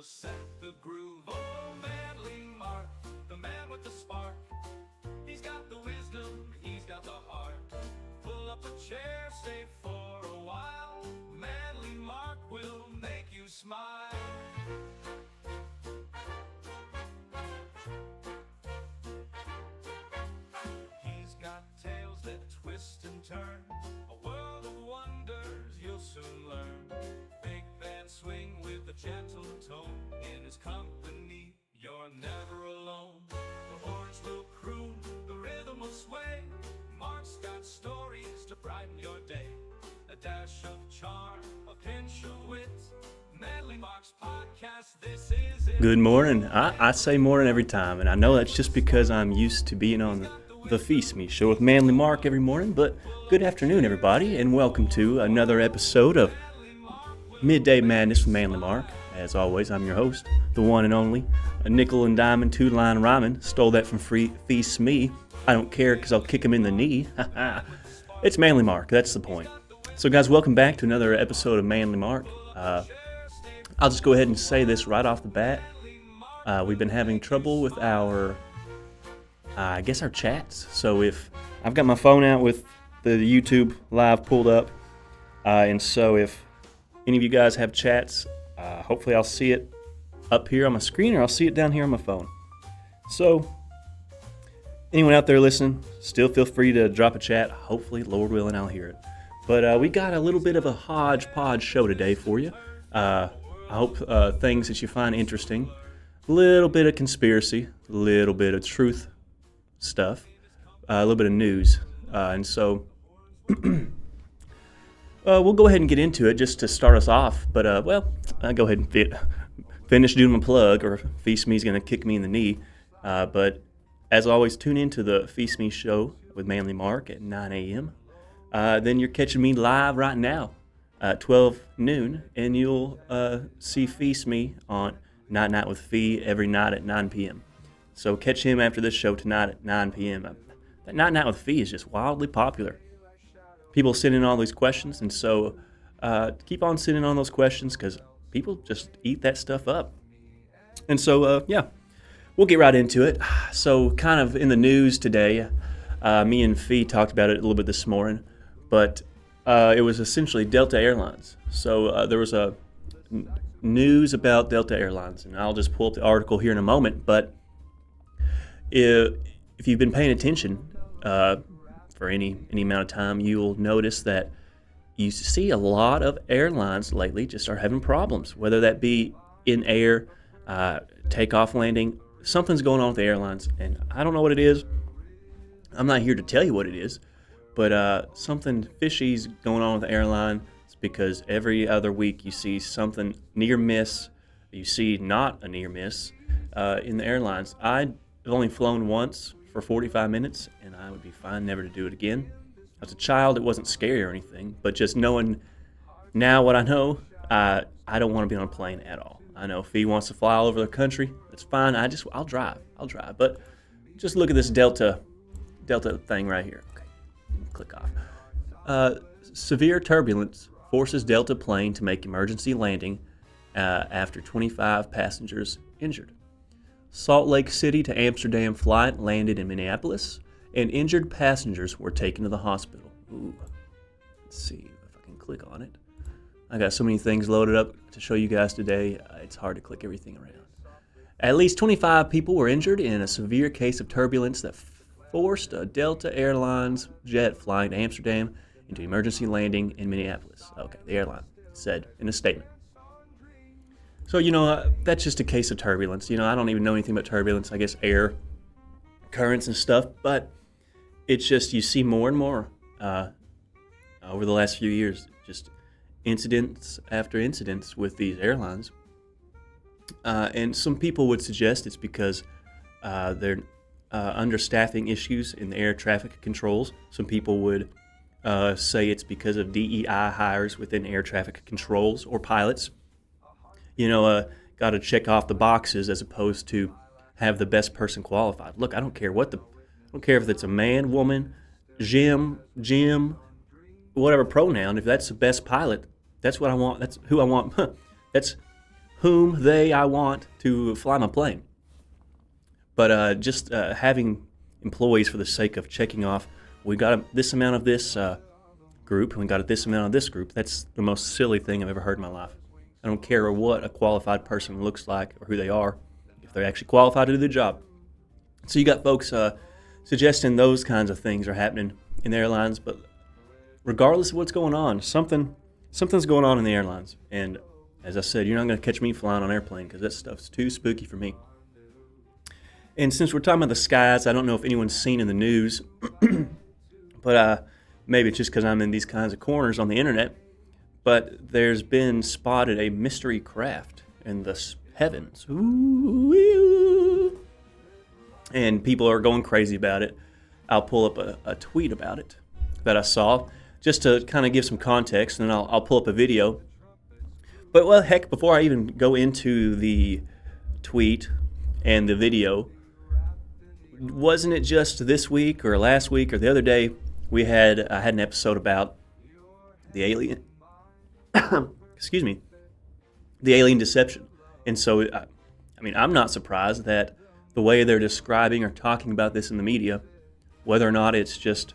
set the groove. Oh, manly Mark, the man with the spark. He's got the wisdom, he's got the heart. Pull up a chair, stay for a while. Manly Mark will make you smile. He's got tales that twist and turn, a world of wonders you'll soon learn. Big band swing with a gentle tone. In his company, you're never alone. The horns will croon, the rhythm will sway. Mark's got stories to brighten your day. A dash of charm, a pinch of wit. Manly Mark's podcast, this is it. Good morning. I say morning every time, and I know that's just because I'm used to being on the Feast Me show with Manly Mark every morning, but good afternoon, everybody, and welcome to another episode of Midday Madness with Manly Mark. As always, I'm your host, the one and only, a nickel and diamond, two-line rhyming. Stole that from Feast Me. I don't care because I'll kick him in the knee. It's Manly Mark, that's the point. So guys, welcome back to another episode of Manly Mark. I'll just go ahead and say this right off the bat. We've been having trouble with our chats. So if I've got my phone out with the YouTube live pulled up, and so if any of you guys have chats, hopefully I'll see it up here on my screen or I'll see it down here on my phone. So anyone out there listening, still feel free to drop a chat. Hopefully, Lord willing, I'll hear it. But we got a little bit of a hodgepodge show today for you. I hope things that you find interesting, a little bit of conspiracy, a little bit of truth stuff, a little bit of news. And so we'll go ahead and get into it just to start us off. But, I'll go ahead and finish doing my plug, or Feast Me's going to kick me in the knee. But as always, tune into the Feast Me show with Manly Mark at 9 a.m. Then you're catching me live right now at 12 noon, and you'll see Feast Me on Night with Fee every night at 9 p.m. So catch him after this show tonight at 9 p.m. That Night with Fee is just wildly popular. People send in all these questions, and so keep on sending on those questions because people just eat that stuff up. And so, we'll get right into it. So kind of in the news today, me and Fee talked about it a little bit this morning, but it was essentially Delta Airlines. So there was a news about Delta Airlines, and I'll just pull up the article here in a moment. But if you've been paying attention for any amount of time, you'll notice that you see a lot of airlines lately just start having problems, whether that be in air, takeoff, landing. Something's going on with the airlines, and I don't know what it is. I'm not here to tell you what it is. But something fishy's going on with the airline. It's because every other week you see something near miss. You see not a near miss in the airlines. I've only flown once for 45 minutes, and I would be fine never to do it again. As a child, it wasn't scary or anything, but just knowing now what I know, I don't want to be on a plane at all. I know if he wants to fly all over the country, that's fine. I'll drive. But just look at this Delta thing right here. Click off. Severe turbulence forces Delta plane to make emergency landing after 25 passengers injured. Salt Lake City to Amsterdam flight landed in Minneapolis, and injured passengers were taken to the hospital. Ooh. Let's see if I can click on it. I got so many things loaded up to show you guys today, it's hard to click everything around. At least 25 people were injured in a severe case of turbulence that forced a Delta Airlines jet flying to Amsterdam into emergency landing in Minneapolis. Okay, the airline said in a statement. So, that's just a case of turbulence. I don't even know anything about turbulence. I guess air currents and stuff, but it's just you see more and more over the last few years, just incidents after incidents with these airlines. And some people would suggest it's because they're understaffing issues in the air traffic controls. Some people would say it's because of DEI hires within air traffic controls or pilots. Got to check off the boxes as opposed to have the best person qualified. Look, I don't care if it's a man, woman, Jim, whatever pronoun. If that's the best pilot, that's what I want. That's who I want. That's whom I want to fly my plane. But just having employees for the sake of checking off, we got this amount of this group, and we got this amount of this group. That's the most silly thing I've ever heard in my life. I don't care what a qualified person looks like or who they are, if they're actually qualified to do the job. So you got folks suggesting those kinds of things are happening in the airlines, but regardless of what's going on, something's going on in the airlines. And as I said, you're not going to catch me flying on an airplane because that stuff's too spooky for me. And since we're talking about the skies, I don't know if anyone's seen in the news, but maybe it's just because I'm in these kinds of corners on the internet, but there's been spotted a mystery craft in the heavens. Ooh, and people are going crazy about it. I'll pull up a tweet about it that I saw just to kind of give some context, and then I'll pull up a video. But, well, heck, before I even go into the tweet and the video, wasn't it just this week or last week or the other day I had an episode about the alien, excuse me, the alien deception. And so, I mean, I'm not surprised that the way they're describing or talking about this in the media, whether or not it's just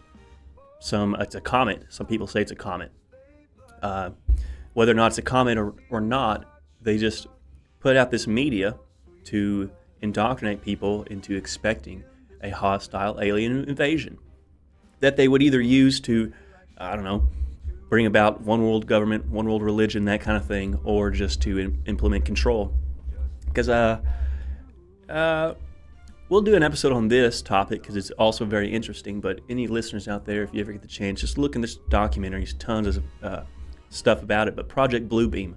it's a comet. Some people say it's a comet. Whether or not it's a comet or not, they just put out this media to indoctrinate people into expecting a hostile alien invasion that they would either use to, I don't know, bring about one world government, one world religion, that kind of thing, or just to implement control. Because we'll do an episode on this topic because it's also very interesting, but any listeners out there, if you ever get the chance, just look in this documentary. There's tons of stuff about it. But Project Bluebeam,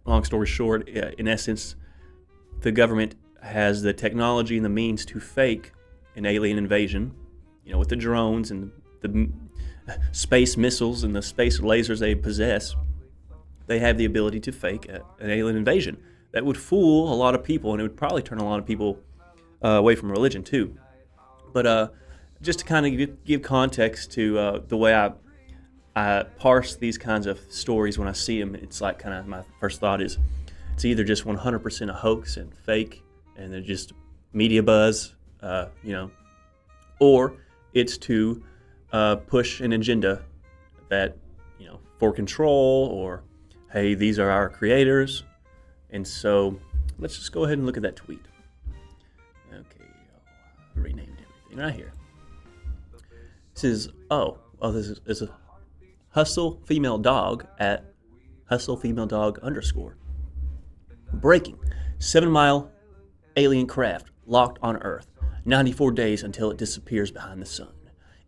long story short, in essence, the government has the technology and the means to fake an alien invasion, with the drones and the space missiles and the space lasers they possess. They have the ability to fake an alien invasion. That would fool a lot of people, and it would probably turn a lot of people away from religion too. But just to kind of give context to the way I parse these kinds of stories when I see them, it's like kind of my first thought is it's either just 100% a hoax and fake, and they're just media buzz, or it's to push an agenda that, for control, or, hey, these are our creators. And so let's just go ahead and look at that tweet. Okay, I renamed everything right here. It says, this is a hustle female dog at hustle female dog _ breaking 7-mile alien craft locked on Earth, 94 days until it disappears behind the sun.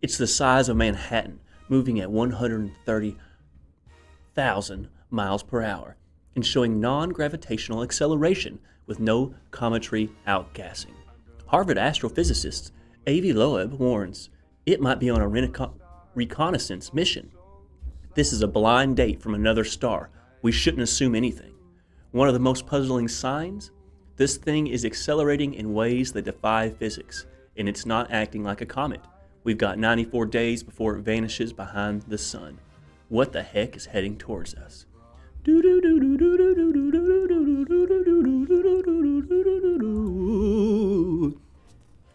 It's the size of Manhattan, moving at 130,000 miles per hour and showing non-gravitational acceleration with no cometary outgassing. Harvard astrophysicist Avi Loeb warns it might be on a reconnaissance mission. This is a blind date from another star. We shouldn't assume anything. One of the most puzzling signs? This thing is accelerating in ways that defy physics, and it's not acting like a comet. We've got 94 days before it vanishes behind the sun. What the heck is heading towards us?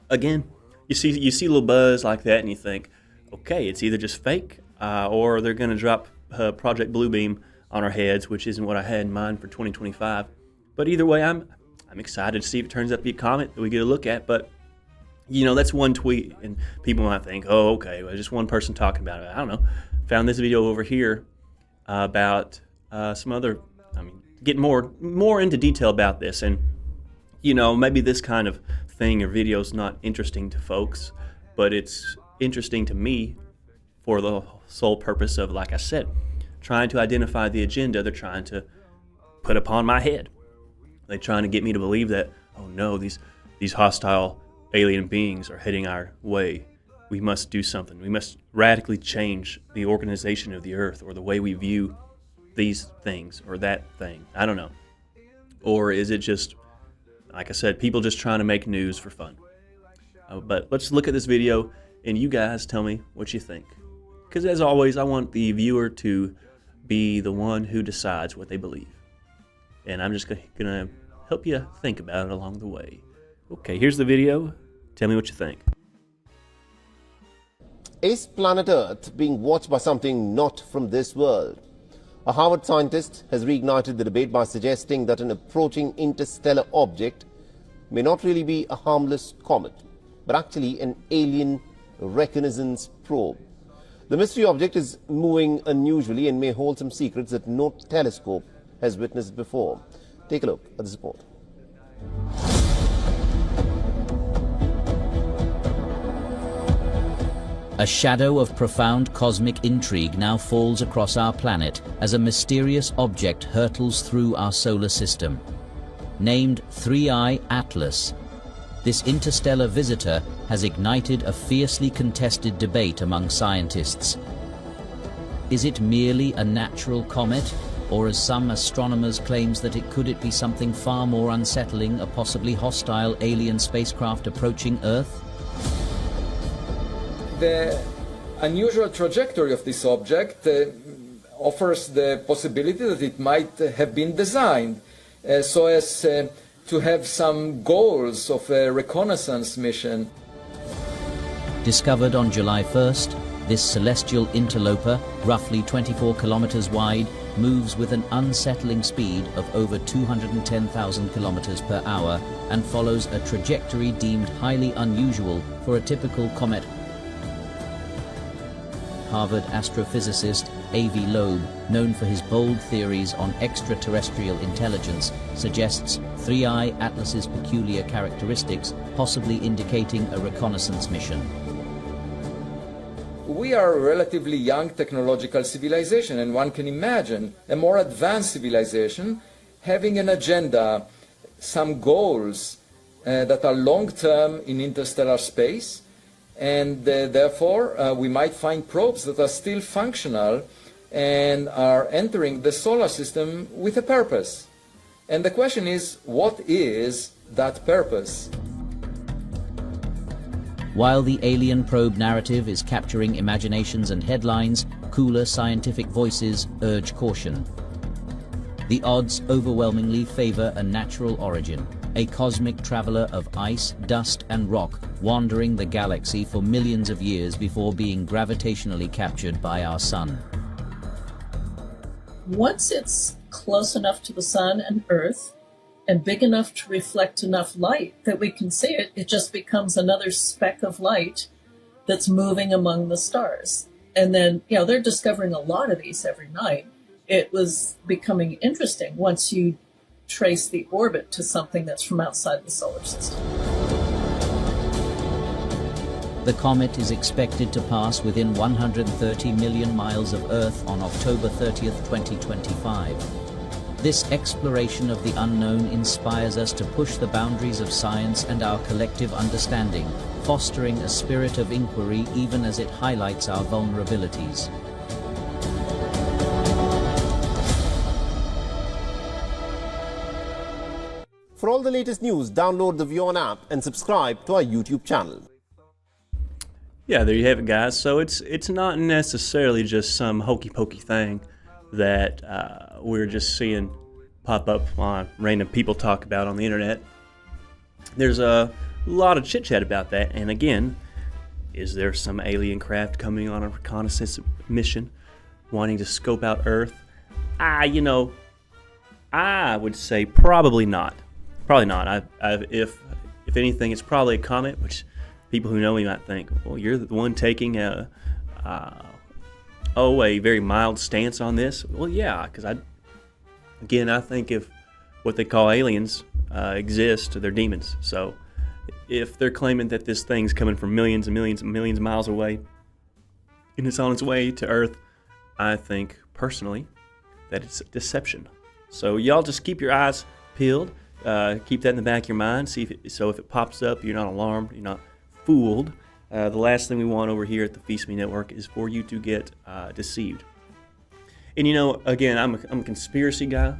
Again, you see a little buzz like that, and you think, okay, it's either just fake, or they're going to drop Project Bluebeam on our heads, which isn't what I had in mind for 2025. But either way, I'm excited to see if it turns out to be a comet that we get a look at. But that's one tweet, and people might think, oh, okay, well, just one person talking about it. I don't know. Found this video over here about some other, getting more into detail about this. And, maybe this kind of thing or video is not interesting to folks, but it's interesting to me for the sole purpose of, like I said, trying to identify the agenda they're trying to put upon my head. They're trying to get me to believe that, oh no, these hostile alien beings are heading our way. We must do something. We must radically change the organization of the earth, or the way we view these things or that thing. I don't know. Or is it just, like I said, people just trying to make news for fun? But let's look at this video, and you guys tell me what you think. Because as always, I want the viewer to be the one who decides what they believe. and I'm just going to help you think about it along the way. Okay, here's the video. Tell me what you think. Is planet Earth being watched by something not from this world? A Harvard scientist has reignited the debate by suggesting that an approaching interstellar object may not really be a harmless comet, but actually an alien reconnaissance probe. The mystery object is moving unusually and may hold some secrets that no telescope has witnessed before. Take a look at this report. A shadow of profound cosmic intrigue now falls across our planet as a mysterious object hurtles through our solar system. Named 3I Atlas, this interstellar visitor has ignited a fiercely contested debate among scientists. Is it merely a natural comet, or as some astronomers claims that it could be something far more unsettling, a possibly hostile alien spacecraft approaching Earth? The unusual trajectory of this object offers the possibility that it might have been designed so as to have some goals of a reconnaissance mission. Discovered on July 1st, this celestial interloper, roughly 24 kilometers wide, moves with an unsettling speed of over 210,000 kilometers per hour and follows a trajectory deemed highly unusual for a typical comet. Harvard astrophysicist A.V. Loeb, known for his bold theories on extraterrestrial intelligence, suggests 3I Atlas's peculiar characteristics, possibly indicating a reconnaissance mission. We are a relatively young technological civilization, and one can imagine a more advanced civilization having an agenda, some goals that are long-term in interstellar space, and therefore we might find probes that are still functional and are entering the solar system with a purpose. And the question is, what is that purpose? While the alien probe narrative is capturing imaginations and headlines, cooler scientific voices urge caution. The odds overwhelmingly favor a natural origin, a cosmic traveler of ice, dust, and rock wandering the galaxy for millions of years before being gravitationally captured by our sun. Once it's close enough to the sun and Earth and big enough to reflect enough light that we can see it, it just becomes another speck of light that's moving among the stars. And then, they're discovering a lot of these every night. It was becoming interesting once you trace the orbit to something that's from outside the solar system. The comet is expected to pass within 130 million miles of Earth on October 30th, 2025. This exploration of the unknown inspires us to push the boundaries of science and our collective understanding, fostering a spirit of inquiry even as it highlights our vulnerabilities. For all the latest news, download the WION app and subscribe to our YouTube channel. Yeah, there you have it, guys. So it's not necessarily just some hokey-pokey thing that we're just seeing pop up on random people talk about on the internet. There's a lot of chit-chat about that. And again, is there some alien craft coming on a reconnaissance mission, wanting to scope out Earth? I would say probably not. Probably not. If anything, it's probably a comet, which people who know me might think, well, you're the one taking a very mild stance on this. Well, yeah, because I think if what they call aliens exist, they're demons. So if they're claiming that this thing's coming from millions and millions and millions of miles away and it's on its way to Earth, I think personally that it's a deception. So y'all just keep your eyes peeled. Keep that in the back of your mind. If it pops up, you're not alarmed, you're not fooled. The last thing we want over here at the Feast Me Network is for you to get deceived. And again, I'm a conspiracy guy.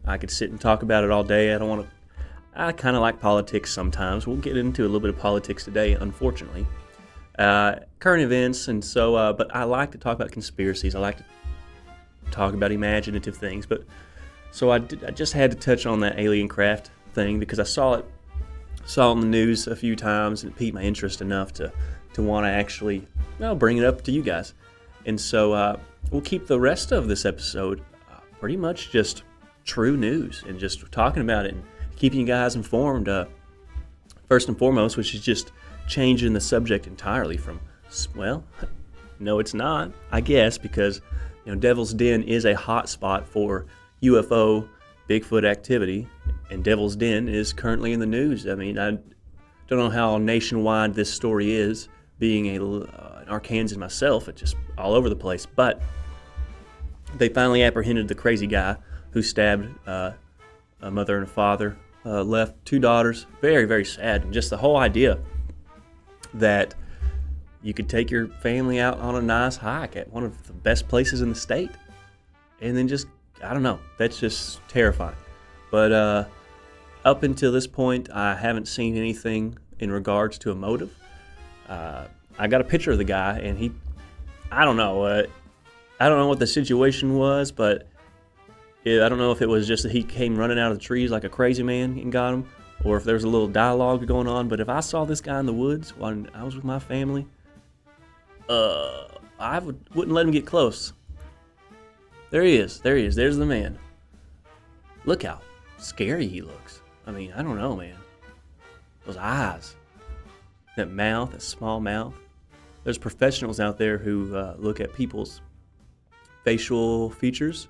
I could sit and talk about it all day. I kind of like politics sometimes. We'll get into a little bit of politics today, unfortunately. Current events, and so, but I like to talk about conspiracies. I like to talk about imaginative things. But So I just had to touch on that alien craft thing because I saw it in the news a few times and it piqued my interest enough to want to actually bring it up to you guys. And so we'll keep the rest of this episode pretty much just true news and just talking about it and keeping you guys informed. First and foremost, which is just changing the subject entirely from, well, no, it's not, I guess, because Devil's Den is a hot spot for UFO, Bigfoot activity, and Devil's Den is currently in the news. I mean, I don't know how nationwide this story is, being an Arkansan myself. It's just all over the place. But they finally apprehended the crazy guy who stabbed a mother and a father, left 2 daughters. Very, very sad. And just the whole idea that you could take your family out on a nice hike at one of the best places in the state and then just, I don't know, that's just terrifying. But up until this point, I haven't seen anything in regards to a motive. I got a picture of the guy, and I don't know what the situation was, but I don't know if it was just that he came running out of the trees like a crazy man and got him, or if there was a little dialogue going on. But if I saw this guy in the woods when I was with my family, I wouldn't let him get close. There he is. There's the man. Look how scary he looks. I mean, I don't know, man. Those eyes. That mouth, that small mouth. There's professionals out there who look at people's facial features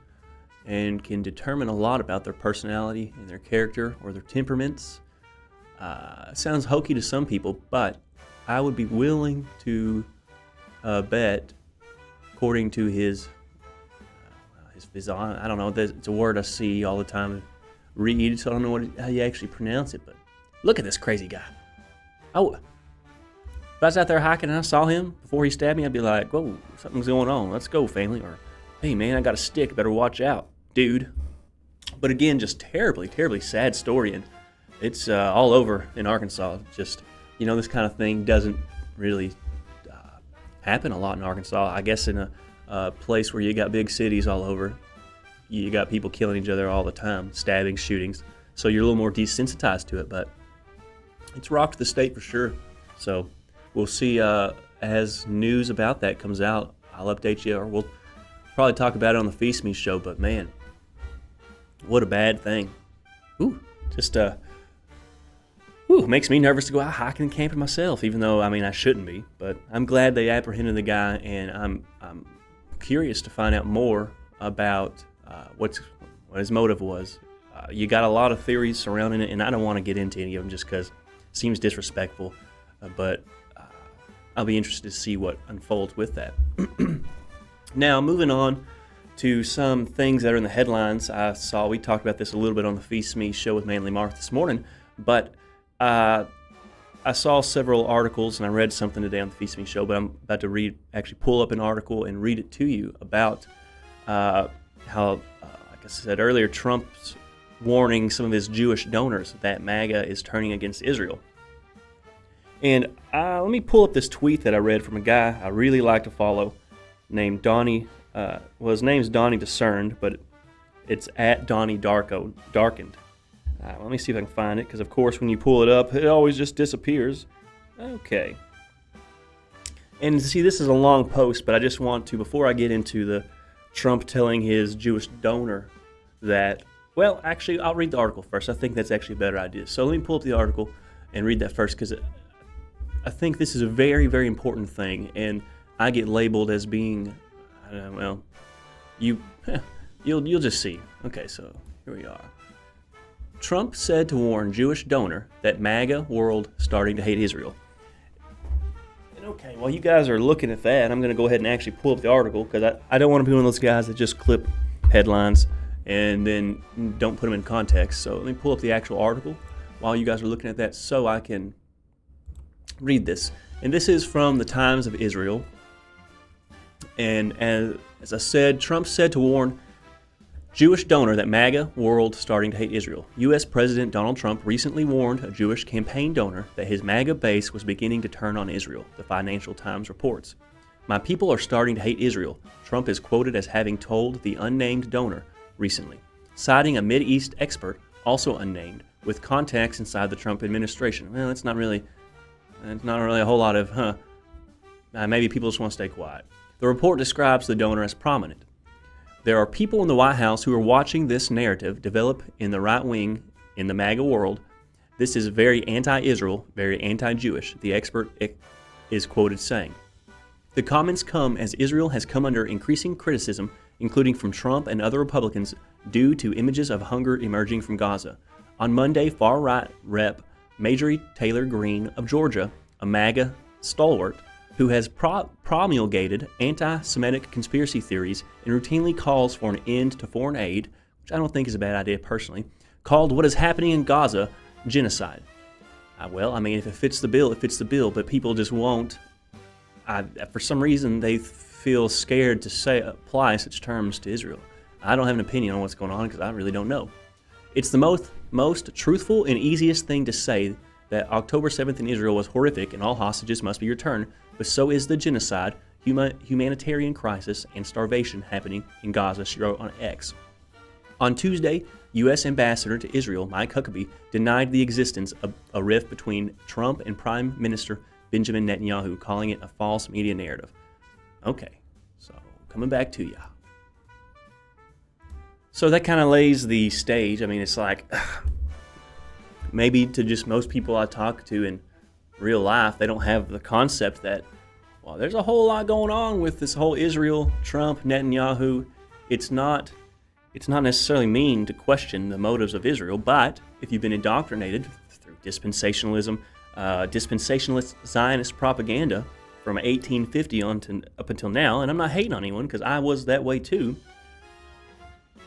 and can determine a lot about their personality and their character or their temperaments. It sounds hokey to some people, but I would be willing to bet, according to his I don't know, it's a word I see all the time, read, so I don't know how you actually pronounce it, but look at this crazy guy. Oh, if I was out there hiking and I saw him before he stabbed me, I'd be like, whoa, something's going on, let's go, family, or hey man, I got a stick, better watch out, dude. But again, just terribly, terribly sad story, and it's all over in Arkansas. Just, this kind of thing doesn't really happen a lot in Arkansas. I guess in a place where you got big cities all over, you got people killing each other all the time, stabbing, shootings, so you're a little more desensitized to it, but it's rocked the state for sure. So we'll see as news about that comes out. I'll update you, or we'll probably talk about it on the Feast Me show, but man, what a bad thing. Just makes me nervous to go out hiking and camping myself, even though, I shouldn't be, but I'm glad they apprehended the guy, and I'm curious to find out more about what his motive was. You got a lot of theories surrounding it, and I don't want to get into any of them just because it seems disrespectful, but I'll be interested to see what unfolds with that. Now, moving on to some things that are in the headlines. We talked about this a little bit on the Feast Me show with Manly Mark this morning, but I saw several articles, and I read something today on the Feast Me show, but I'm about to pull up an article and read it to you about how, like I said earlier, Trump's warning some of his Jewish donors that MAGA is turning against Israel. And let me pull up this tweet that I read from a guy I really like to follow named Donnie. His name's Donnie Discerned, but it's at Donnie Darkened. Let me see if I can find it, because of course when you pull it up, it always just disappears. Okay. And see, this is a long post, but I just want to, before I get into the Trump telling his Jewish donor that, well, actually, I'll read the article first. I think that's actually a better idea. So let me pull up the article and read that first, because I think this is a very, very important thing, and I get labeled as being, you'll just see. Okay, so here we are. Trump said to warn Jewish donor that MAGA world starting to hate Israel. And okay, while you guys are looking at that, I'm going to go ahead and actually pull up the article, because I don't want to be one of those guys that just clip headlines and then don't put them in context. So let me pull up the actual article while you guys are looking at that so I can read this. And this is from the Times of Israel. And as I said, Trump said to warn Jewish donor that MAGA world starting to hate Israel. U.S. President Donald Trump recently warned a Jewish campaign donor that his MAGA base was beginning to turn on Israel, the Financial Times reports. My people are starting to hate Israel, Trump is quoted as having told the unnamed donor recently, citing a Mideast expert, also unnamed, with contacts inside the Trump administration. Well, it's not really a whole lot of, maybe people just want to stay quiet. The report describes the donor as prominent. There are people in the White House who are watching this narrative develop in the right wing in the MAGA world. This is very anti-Israel, very anti-Jewish, the expert is quoted saying. The comments come as Israel has come under increasing criticism, including from Trump and other Republicans, due to images of hunger emerging from Gaza. On Monday, far-right Rep. Marjorie Taylor Greene of Georgia, a MAGA stalwart, who has promulgated anti-Semitic conspiracy theories and routinely calls for an end to foreign aid, which I don't think is a bad idea personally, called what is happening in Gaza genocide. Well, I mean, if it fits the bill, it fits the bill, but people just won't. For some reason, they feel scared to apply such terms to Israel. I don't have an opinion on what's going on because I really don't know. It's the most truthful and easiest thing to say that October 7th in Israel was horrific and all hostages must be returned, but so is the genocide, humanitarian crisis, and starvation happening in Gaza, she wrote on X. On Tuesday, U.S. Ambassador to Israel Mike Huckabee denied the existence of a rift between Trump and Prime Minister Benjamin Netanyahu, calling it a false media narrative. Okay, so coming back to ya. So that kind of lays the stage. I mean, it's like, maybe to just most people I talk to in real life, they don't have the concept that, well, there's a whole lot going on with this whole Israel, Trump, Netanyahu. It's not necessarily mean to question the motives of Israel, but if you've been indoctrinated through dispensationalism, dispensationalist Zionist propaganda from 1850 up until now, and I'm not hating on anyone because I was that way too,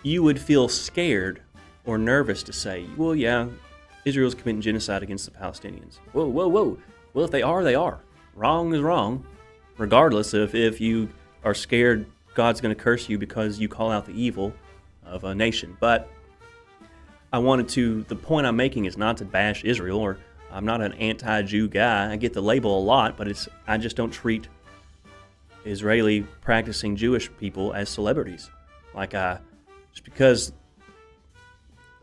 you would feel scared or nervous to say, well, yeah, Israel's committing genocide against the Palestinians. Whoa. Well, if they are, they are. Wrong is wrong, regardless of if you are scared God's going to curse you because you call out the evil of a nation. But the point I'm making is not to bash Israel, or I'm not an anti-Jew guy. I get the label a lot, but I just don't treat Israeli practicing Jewish people as celebrities. Just because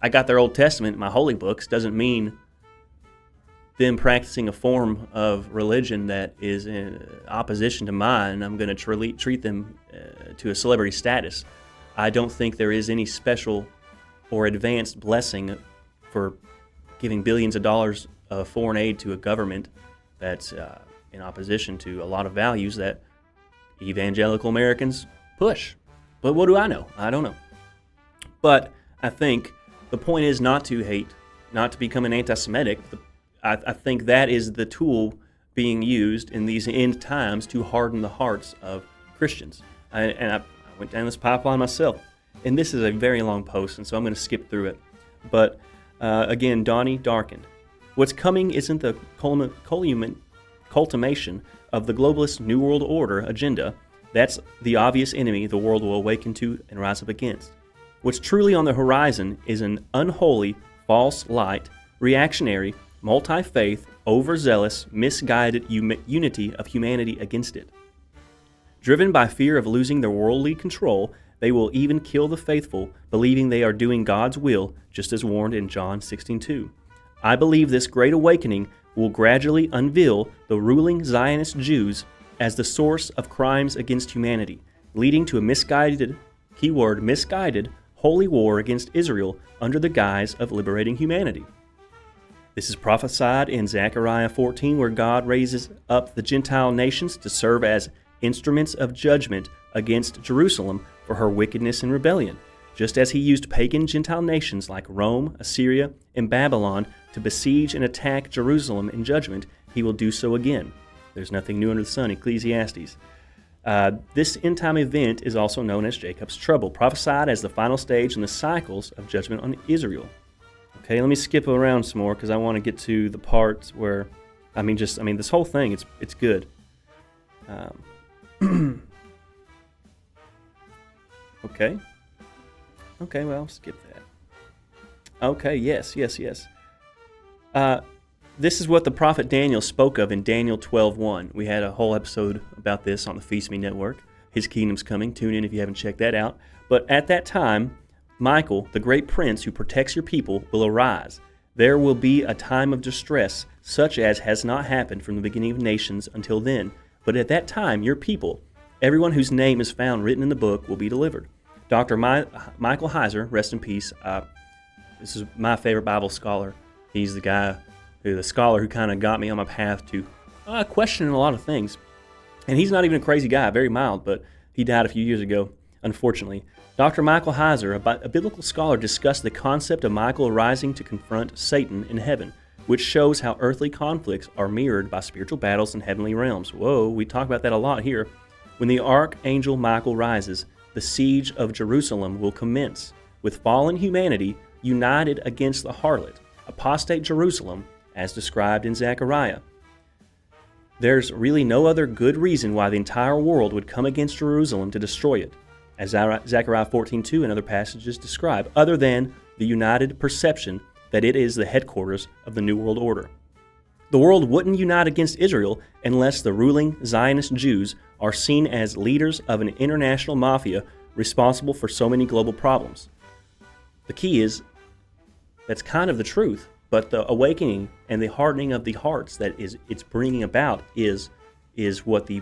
I got their Old Testament in my holy books doesn't mean them practicing a form of religion that is in opposition to mine, I'm going to treat them to a celebrity status. I don't think there is any special or advanced blessing for giving billions of dollars of foreign aid to a government that's in opposition to a lot of values that evangelical Americans push. But what do I know? I don't know. But I think the point is not to hate, not to become an anti-Semitic. I think that is the tool being used in these end times to harden the hearts of Christians. I went down this pipeline myself. And this is a very long post, and so I'm going to skip through it. But again, Donnie darkened. What's coming isn't the culmination of the globalist New World Order agenda. That's the obvious enemy the world will awaken to and rise up against. What's truly on the horizon is an unholy, false light, reactionary, multi-faith, overzealous, misguided unity of humanity against it. Driven by fear of losing their worldly control, they will even kill the faithful, believing they are doing God's will, just as warned in John 16:2. I believe this great awakening will gradually unveil the ruling Zionist Jews as the source of crimes against humanity, leading to a misguided, holy war against Israel under the guise of liberating humanity. This is prophesied in Zechariah 14, where God raises up the Gentile nations to serve as instruments of judgment against Jerusalem for her wickedness and rebellion, just as he used pagan Gentile nations like Rome, Assyria, and Babylon to besiege and attack Jerusalem in judgment. He will do so again. There's nothing new under the sun, Ecclesiastes. This end-time event is also known as Jacob's trouble, prophesied as the final stage in the cycles of judgment on Israel. Okay, let me skip around some more because I want to get to the parts where, this whole thing, it's good. Okay, well, skip that. Okay, yes. This is what the prophet Daniel spoke of in Daniel 12:1. We had a whole episode about this on the Feast Me Network. His kingdom's coming. Tune in if you haven't checked that out. But at that time, Michael, the great prince who protects your people, will arise. There will be a time of distress, such as has not happened from the beginning of nations until then. But at that time, your people, everyone whose name is found written in the book, will be delivered. Dr. Michael Heiser, rest in peace. This is my favorite Bible scholar. He's the scholar who kind of got me on my path to questioning a lot of things. And he's not even a crazy guy, very mild, but he died a few years ago, unfortunately. Dr. Michael Heiser, a biblical scholar, discussed the concept of Michael arising to confront Satan in heaven, which shows how earthly conflicts are mirrored by spiritual battles in heavenly realms. Whoa, we talk about that a lot here. When the archangel Michael rises, the siege of Jerusalem will commence, with fallen humanity united against the harlot, apostate Jerusalem, as described in Zechariah. There's really no other good reason why the entire world would come against Jerusalem to destroy it, as Zechariah 14:2 and other passages describe, other than the united perception that it is the headquarters of the New World Order. The world wouldn't unite against Israel unless the ruling Zionist Jews are seen as leaders of an international mafia responsible for so many global problems. The key is, that's kind of the truth, but the awakening and the hardening of the hearts that it's bringing about is what the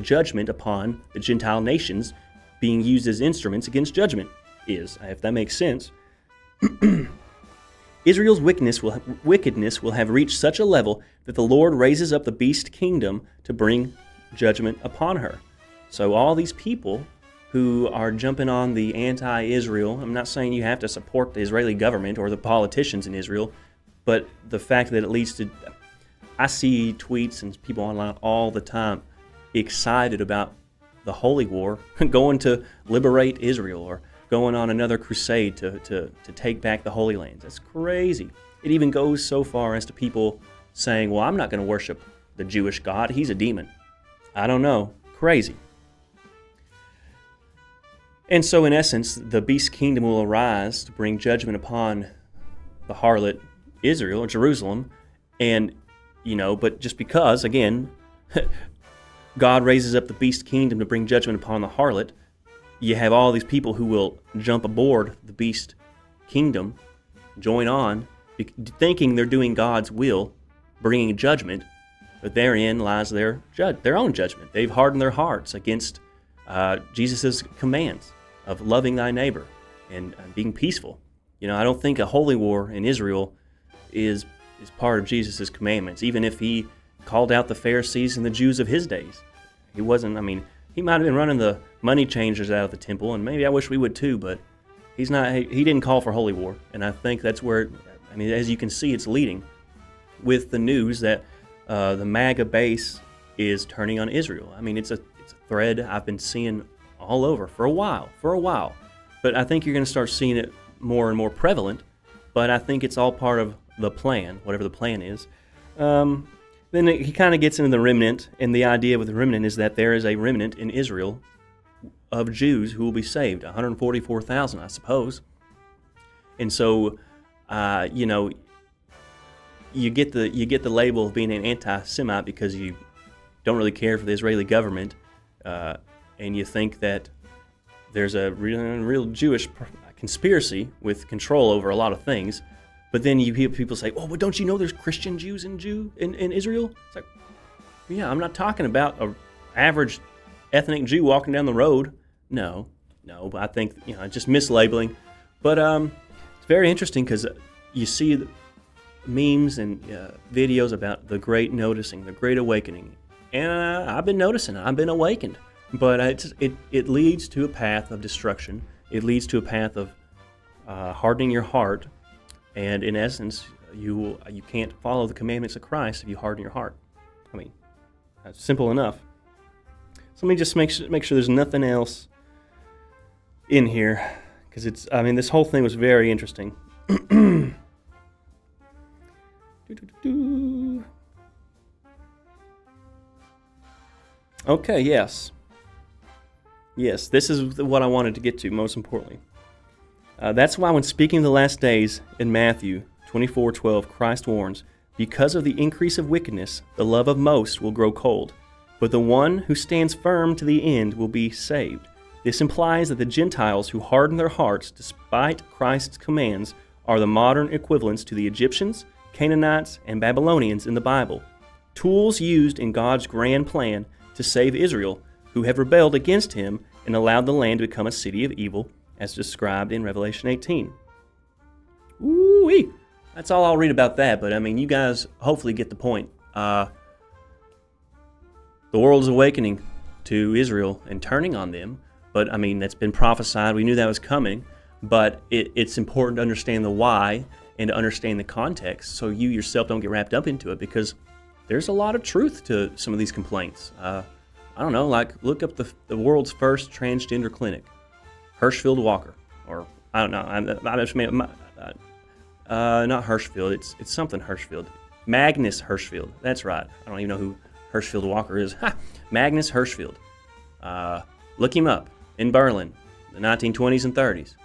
judgment upon the Gentile nations being used as instruments against judgment is, if that makes sense. Israel's wickedness will have reached such a level that the Lord raises up the beast kingdom to bring judgment upon her. So all these people who are jumping on the anti-Israel, I'm not saying you have to support the Israeli government or the politicians in Israel, but the fact that it leads to, I see tweets and people online all the time excited about the holy war, going to liberate Israel or going on another crusade to take back the Holy Lands. That's crazy. It even goes so far as to people saying, well, I'm not going to worship the Jewish God. He's a demon. I don't know. Crazy. And so in essence, the beast kingdom will arise to bring judgment upon the harlot Israel or Jerusalem. And, but just because, again, God raises up the beast kingdom to bring judgment upon the harlot, you have all these people who will jump aboard the beast kingdom, join on, thinking they're doing God's will, bringing judgment, but therein lies their own judgment. They've hardened their hearts against Jesus' commands of loving thy neighbor and being peaceful. I don't think a holy war in Israel is part of Jesus' commandments, even if he called out the Pharisees and the Jews of his days. He wasn't, he might have been running the money changers out of the temple, and maybe I wish we would too, but he didn't call for holy war. And I think that's where, as you can see, it's leading with the news that the MAGA base is turning on Israel. It's a thread I've been seeing all over for a while. But I think you're going to start seeing it more and more prevalent, but I think it's all part of the plan, whatever the plan is. Then he kind of gets into the remnant, and the idea with the remnant is that there is a remnant in Israel of Jews who will be saved, 144,000, I suppose. And so, you get the label of being an anti-Semite because you don't really care for the Israeli government, and you think that there's a real Jewish conspiracy with control over a lot of things. But then you hear people say, "Oh, well, don't you know there's Christian Jews in Israel?" It's like, yeah, I'm not talking about an average ethnic Jew walking down the road. No, but I think just mislabeling. But it's very interesting because you see memes and videos about the great noticing, the great awakening, and I've been noticing, I've been awakened. But it leads to a path of destruction. It leads to a path of hardening your heart. And in essence, you can't follow the commandments of Christ if you harden your heart. That's simple enough. So let me just make sure there's nothing else in here, because this whole thing was very interesting. Okay, yes, this is what I wanted to get to, most importantly. That's why when speaking of the last days in Matthew 24:12, Christ warns, because of the increase of wickedness, the love of most will grow cold, but the one who stands firm to the end will be saved. This implies that the Gentiles who harden their hearts despite Christ's commands are the modern equivalents to the Egyptians, Canaanites, and Babylonians in the Bible, tools used in God's grand plan to save Israel, who have rebelled against him and allowed the land to become a city of evil, as described in Revelation 18. Ooh-wee! That's all I'll read about that, but I mean, you guys hopefully get the point. The world is awakening to Israel and turning on them, but I mean, that's been prophesied. We knew that was coming, but it's important to understand the why and to understand the context so you yourself don't get wrapped up into it, because there's a lot of truth to some of these complaints. I don't know, like look up the world's first transgender clinic, Hirschfield Walker, or I don't know, I just made not Hirschfield, it's something Hirschfield. Magnus Hirschfield, that's right. I don't even know who Hirschfield Walker is. Magnus Hirschfield. Look him up, in Berlin, the 1920s and 30s.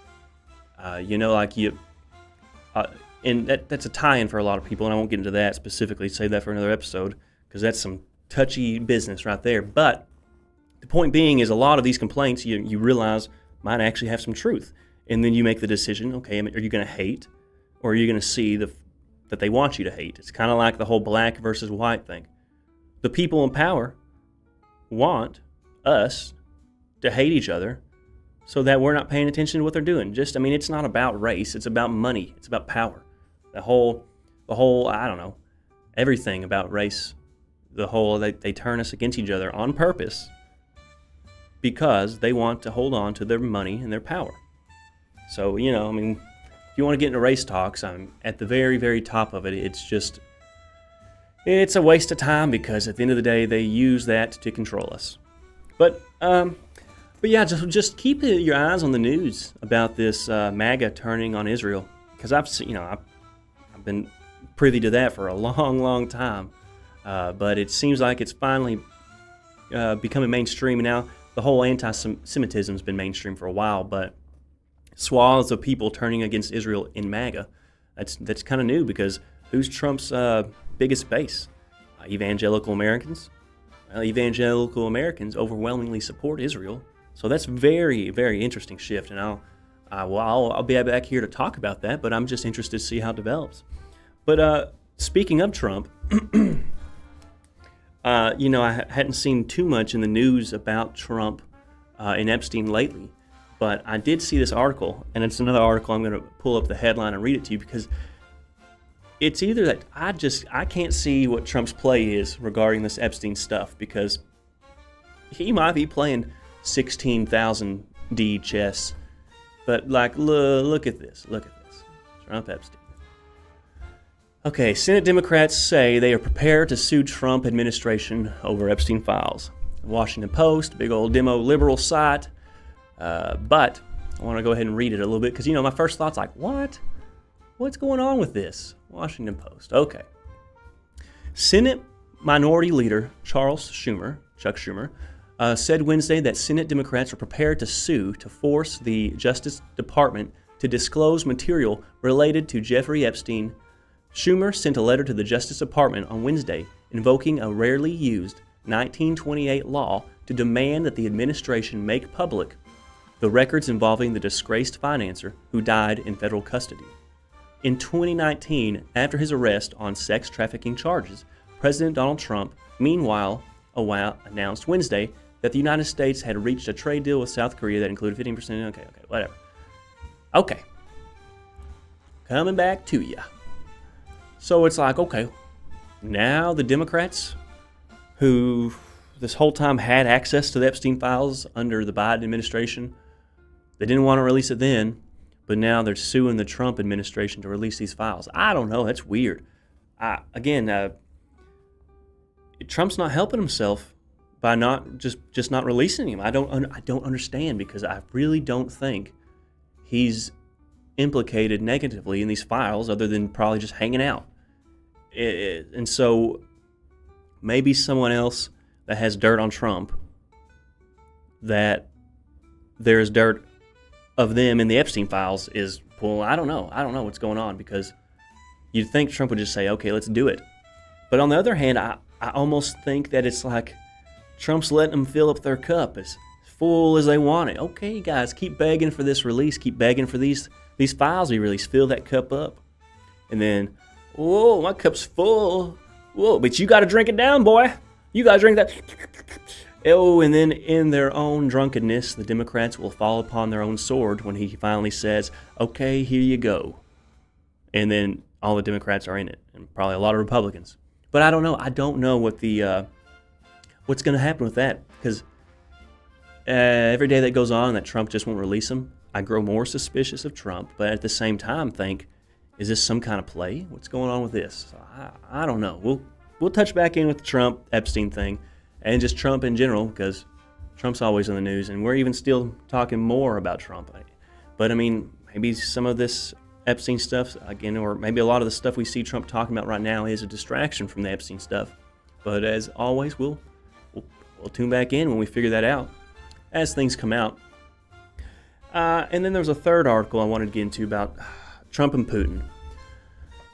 And that's a tie-in for a lot of people, and I won't get into that specifically, save that for another episode, because that's some touchy business right there. But the point being is a lot of these complaints you realize might actually have some truth. And then you make the decision, okay, are you going to hate, or are you going to see that they want you to hate? It's kind of like the whole black versus white thing. The people in power want us to hate each other so that we're not paying attention to what they're doing. It's not about race. It's about money. It's about power. The whole, I don't know, everything about race, they turn us against each other on purpose because they want to hold on to their money and their power. So, if you want to get into race talks, I'm at the very, very top of it. It's a waste of time because at the end of the day, they use that to control us. But yeah, just keep your eyes on the news about this MAGA turning on Israel, because I've been privy to that for a long, long time. But it seems like it's finally becoming mainstream. Now, the whole anti-Semitism has been mainstream for a while, but swaths of people turning against Israel in MAGA, that's kind of new, because who's Trump's biggest base? Evangelical Americans. Evangelical Americans overwhelmingly support Israel. So that's very, very interesting shift, and I'll be back here to talk about that, but I'm just interested to see how it develops. But speaking of Trump, I hadn't seen too much in the news about Trump and Epstein lately, but I did see this article, and it's another article. I'm going to pull up the headline and read it to you, because it's either that I can't see what Trump's play is regarding this Epstein stuff, because he might be playing 16,000D chess, but look at this. Trump Epstein. Okay, Senate Democrats say they are prepared to sue Trump administration over Epstein files. Washington Post, big old demo liberal site, but I want to go ahead and read it a little bit, because my first thought's like, what's going on with this? Washington Post. Okay. Senate Minority Leader Chuck Schumer, said Wednesday that Senate Democrats are prepared to sue to force the Justice Department to disclose material related to Jeffrey Epstein. Schumer sent a letter to the Justice Department on Wednesday invoking a rarely used 1928 law to demand that the administration make public the records involving the disgraced financier who died in federal custody. In 2019, after his arrest on sex trafficking charges, President Donald Trump, meanwhile, announced Wednesday that the United States had reached a trade deal with South Korea that included 15%. Okay, whatever. Okay. Coming back to ya. So it's like, okay, now the Democrats, who this whole time had access to the Epstein files under the Biden administration, they didn't want to release it then, but now they're suing the Trump administration to release these files. I don't know. That's weird. Trump's not helping himself by not just not releasing him. I don't understand, because I really don't think he's implicated negatively in these files, other than probably just hanging out. And so maybe someone else that has dirt on Trump, that there's dirt of them in the Epstein files, is, well, I don't know what's going on, because you'd think Trump would just say, okay, let's do it. But on the other hand, I almost think that it's like Trump's letting them fill up their cup, as full as they want it. Okay, guys, keep begging for this release. Keep begging for these files to be released. Fill that cup up. And then, whoa, my cup's full. Whoa, but you got to drink it down, boy. You got to drink that. Oh, and then in their own drunkenness, the Democrats will fall upon their own sword when he finally says, okay, here you go. And then all the Democrats are in it, and probably a lot of Republicans. But I don't know. I don't know what what's going to happen with that, because every day that goes on that Trump just won't release them, I grow more suspicious of Trump, but at the same time think, is this some kind of play? What's going on with this? So I don't know. We'll touch back in with the Trump Epstein thing and just Trump in general, because Trump's always in the news, and we're even still talking more about Trump. But I mean, maybe some of this Epstein stuff, again, or maybe a lot of the stuff we see Trump talking about right now is a distraction from the Epstein stuff. But as always, we'll tune back in when we figure that out as things come out. And then there's a third article I wanted to get into about Trump and Putin.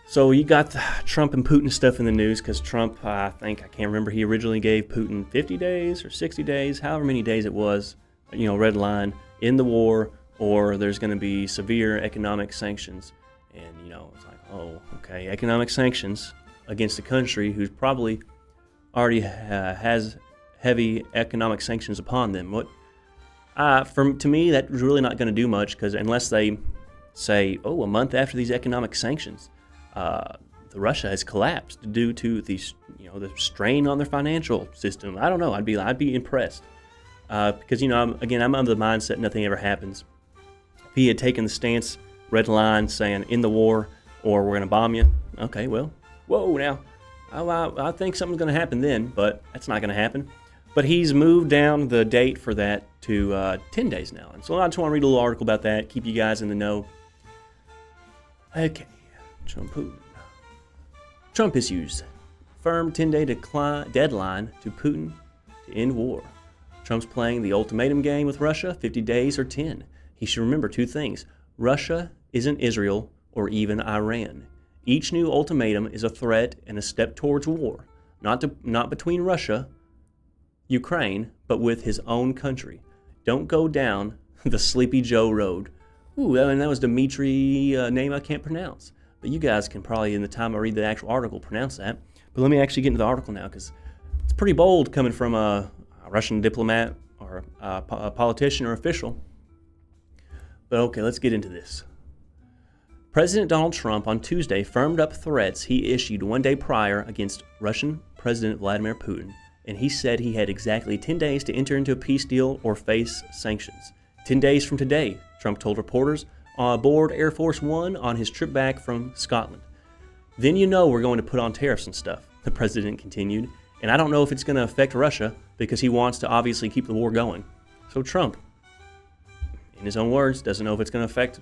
So you got the Trump and Putin stuff in the news because Trump, I can't remember, he originally gave Putin 50 days or 60 days, however many days it was, red line, in the war, or there's going to be severe economic sanctions. And, it's like, oh, okay, economic sanctions against a country who's probably already has heavy economic sanctions upon them. To me, that's really not going to do much, because unless they say, a month after these economic sanctions, Russia has collapsed due to the strain on their financial system. I don't know. I'd be impressed, because I'm of the mindset nothing ever happens. If he had taken the stance, red line, saying in the war or we're going to bomb you, okay, well, whoa, now I think something's going to happen then, but that's not going to happen. But he's moved down the date for that to 10 days now, and so I just want to read a little article about that, keep you guys in the know. Okay. Trump issues firm 10-day deadline to Putin to end war. Trump's playing the ultimatum game with Russia, 50 days or 10. He should remember two things. Russia isn't Israel or even Iran. Each new ultimatum is a threat and a step towards war, not between Russia, Ukraine, but with his own country. Don't go down the Sleepy Joe road. Ooh, and that was Dmitry, name I can't pronounce. But you guys can probably, in the time I read the actual article, pronounce that. But let me actually get into the article now, because it's pretty bold coming from a Russian diplomat or a politician or official. But okay, let's get into this. President Donald Trump on Tuesday firmed up threats he issued one day prior against Russian President Vladimir Putin, and he said he had exactly 10 days to enter into a peace deal or face sanctions. 10 days from today, Trump told reporters aboard Air Force One on his trip back from Scotland. Then we're going to put on tariffs and stuff, the president continued, and I don't know if it's going to affect Russia because he wants to obviously keep the war going. So Trump, in his own words, doesn't know if it's going to affect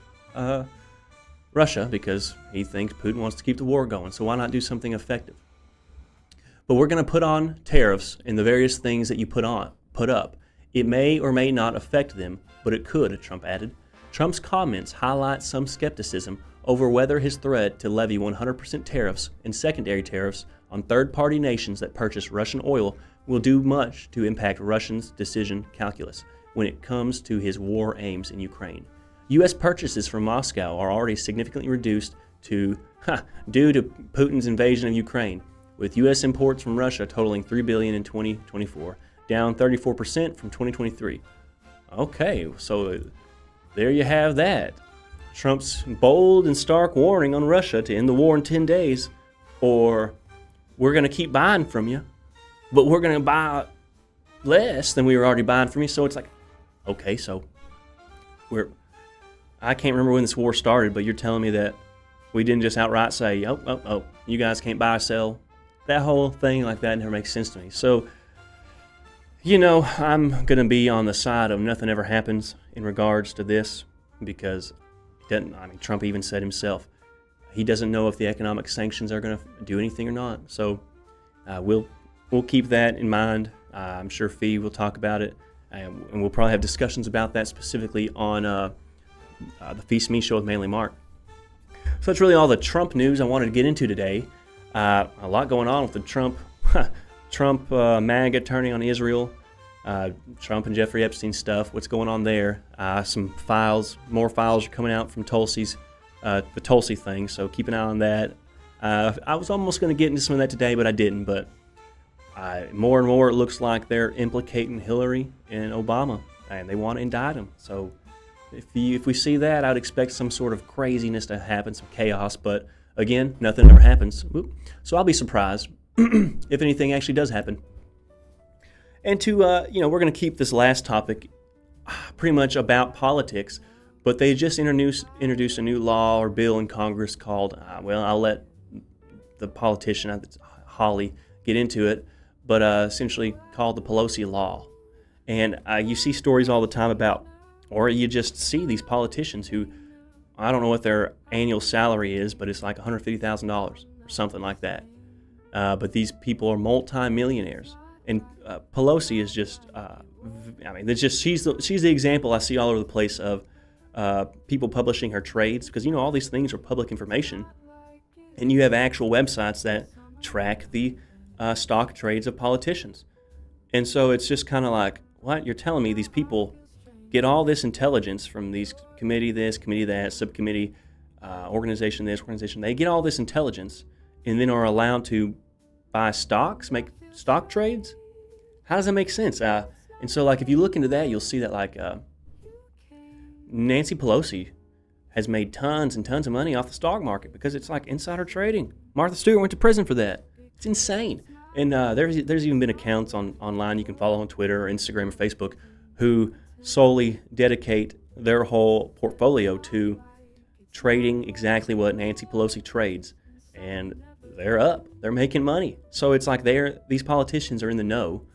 Russia because he thinks Putin wants to keep the war going, so why not do something effective? But we're going to put on tariffs and the various things that you put up. It may or may not affect them, but it could, Trump added. Trump's comments highlight some skepticism over whether his threat to levy 100% tariffs and secondary tariffs on third-party nations that purchase Russian oil will do much to impact Russia's decision calculus when it comes to his war aims in Ukraine. U.S. purchases from Moscow are already significantly reduced due to Putin's invasion of Ukraine, with U.S. imports from Russia totaling $3 billion in 2024, down 34% from 2023. Okay, so there you have that. Trump's bold and stark warning on Russia to end the war in 10 days, or we're going to keep buying from you, but we're going to buy less than we were already buying from you. So it's like, okay, so I can't remember when this war started, but you're telling me that we didn't just outright say, oh, you guys can't buy or sell. That whole thing like that never makes sense to me. So, I'm going to be on the side of nothing ever happens in regards to this, because Trump even said himself, he doesn't know if the economic sanctions are going to do anything or not. So we'll keep that in mind. I'm sure Fee will talk about it, and we'll probably have discussions about that specifically on the Feast Me Show with Manly Mark. So that's really all the Trump news I wanted to get into today. A lot going on with the Trump MAGA turning on Israel. Trump and Jeffrey Epstein stuff, what's going on there. More files are coming out from the Tulsi thing, so keep an eye on that. I was almost going to get into some of that today, but I didn't. But more and more it looks like they're implicating Hillary and Obama, and they want to indict them. So if we see that, I'd expect some sort of craziness to happen, some chaos. But again, nothing ever happens. So I'll be surprised if anything actually does happen. And we're going to keep this last topic pretty much about politics, but they just introduced a new law or bill in Congress called, I'll let the politician, Holly, get into it, but essentially called the Pelosi Law. And you see stories all the time about, or you just see these politicians who, I don't know what their annual salary is, but it's like $150,000 or something like that. But these people are multi-millionaires. And Pelosi is just, she's the example I see all over the place of people publishing her trades, because all these things are public information, and you have actual websites that track the stock trades of politicians. And so it's just kind of like, what? You're telling me these people get all this intelligence from these committee this, committee that, subcommittee, organization this, organization, they get all this intelligence and then are allowed to buy stocks, make stock trades? How does that make sense? And so, if you look into that, you'll see that, Nancy Pelosi has made tons and tons of money off the stock market because it's like insider trading. Martha Stewart went to prison for that. It's insane. And there's even been accounts online you can follow on Twitter or Instagram or Facebook who solely dedicate their whole portfolio to trading exactly what Nancy Pelosi trades. And they're up. They're making money. So it's like these politicians are in the know.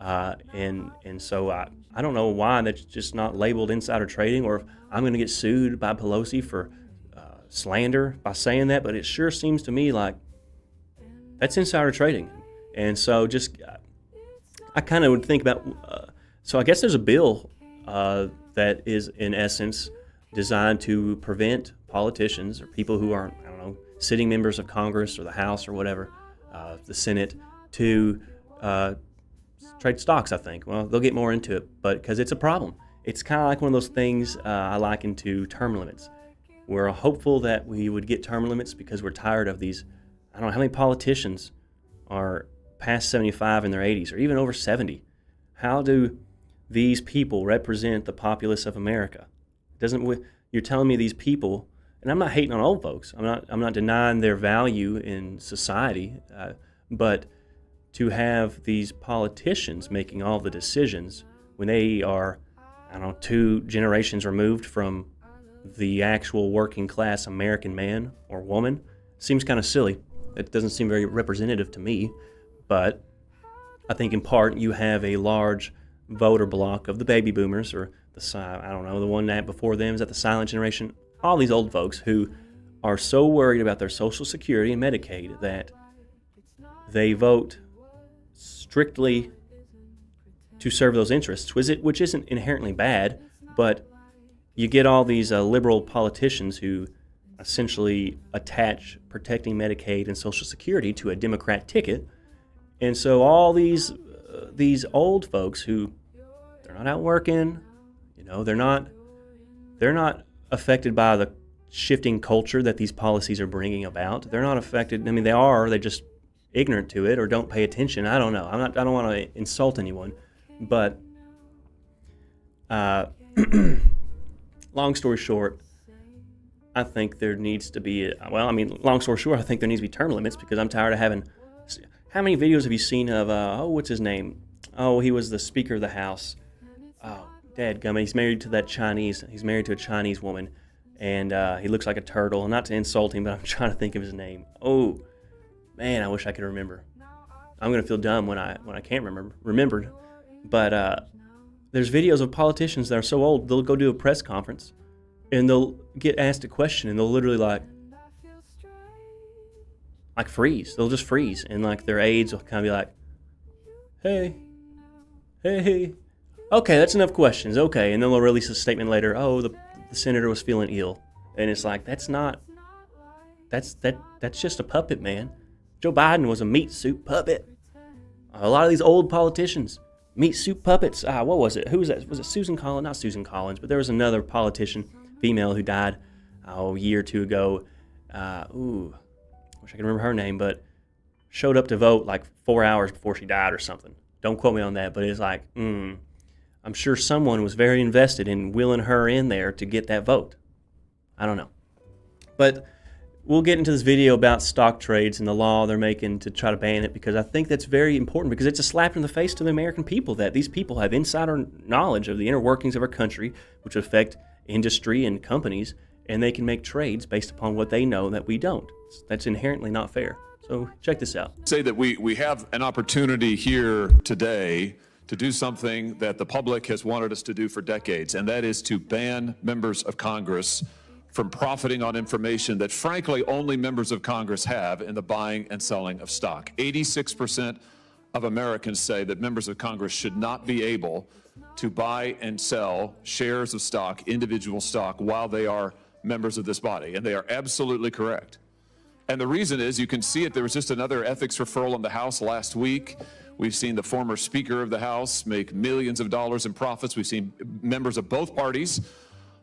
And so I don't know why that's just not labeled insider trading, or if I'm going to get sued by Pelosi for slander by saying that, but it sure seems to me like that's insider trading. And so I kind of would think about, so I guess there's a bill that is in essence designed to prevent politicians or people who aren't, sitting members of Congress or the House or whatever, the Senate, to trade stocks, I think. Well, they'll get more into it, but because it's a problem. It's kind of like one of those things I liken to term limits. We're hopeful that we would get term limits because we're tired of these. I don't know how many politicians are past 75 in their 80s or even over 70. How do these people represent the populace of America? You're telling me these people, and I'm not hating on old folks. I'm not denying their value in society, but to have these politicians making all the decisions when they are, 2 generations removed from the actual working class American man or woman, seems kind of silly. It doesn't seem very representative to me, but I think in part you have a large voter block of the baby boomers, or the one that before them is at the silent generation. All these old folks who are so worried about their Social Security and Medicaid that they vote strictly to serve those interests, which isn't inherently bad, but you get all these liberal politicians who essentially attach protecting Medicaid and Social Security to a Democrat ticket, and so all these old folks who they're not out working, they're not affected by the shifting culture that these policies are bringing about. They're not affected. They are. They're just ignorant to it or don't pay attention. I don't know. I don't want to insult anyone, but long story short, I think there needs to be. Long story short, I think there needs to be term limits because I'm tired of having. How many videos have you seen of? What's his name? Oh, he was the Speaker of the House. Oh, dadgummit, he's married to that Chinese. He's married to a Chinese woman, and he looks like a turtle. Not to insult him, but I'm trying to think of his name. Oh. Man, I wish I could remember. I'm gonna feel dumb when I can't remember. But there's videos of politicians that are so old they'll go do a press conference, and they'll get asked a question and they'll literally like freeze. They'll just freeze, and their aides will kind of be like, "Hey, okay, that's enough questions. Okay," and then they'll release a statement later. Oh, the senator was feeling ill, and it's like that's just a puppet, man. Joe Biden was a meat suit puppet. A lot of these old politicians, Meat Soup Puppets. What was it? Who was that? Was it Susan Collins? Not Susan Collins, but there was another politician, female, who died a year or two ago. Wish I could remember her name, but showed up to vote like 4 hours before she died or something. Don't quote me on that, but it's like, I'm sure someone was very invested in wheeling her in there to get that vote. I don't know. But we'll get into this video about stock trades and the law they're making to try to ban it, because I think that's very important, because it's a slap in the face to the American people that these people have insider knowledge of the inner workings of our country, which affect industry and companies, and they can make trades based upon what they know that we don't. That's inherently not fair. So check this out. Say that we have an opportunity here today to do something that the public has wanted us to do for decades, and that is to ban members of Congress from profiting on information that, frankly, only members of Congress have in the buying and selling of stock. 86% of Americans say that members of Congress should not be able to buy and sell shares of stock, individual stock, while they are members of this body, and they are absolutely correct. And the reason is, you can see it, there was just another ethics referral in the House last week. We've seen the former Speaker of the House make millions of dollars in profits. We've seen members of both parties,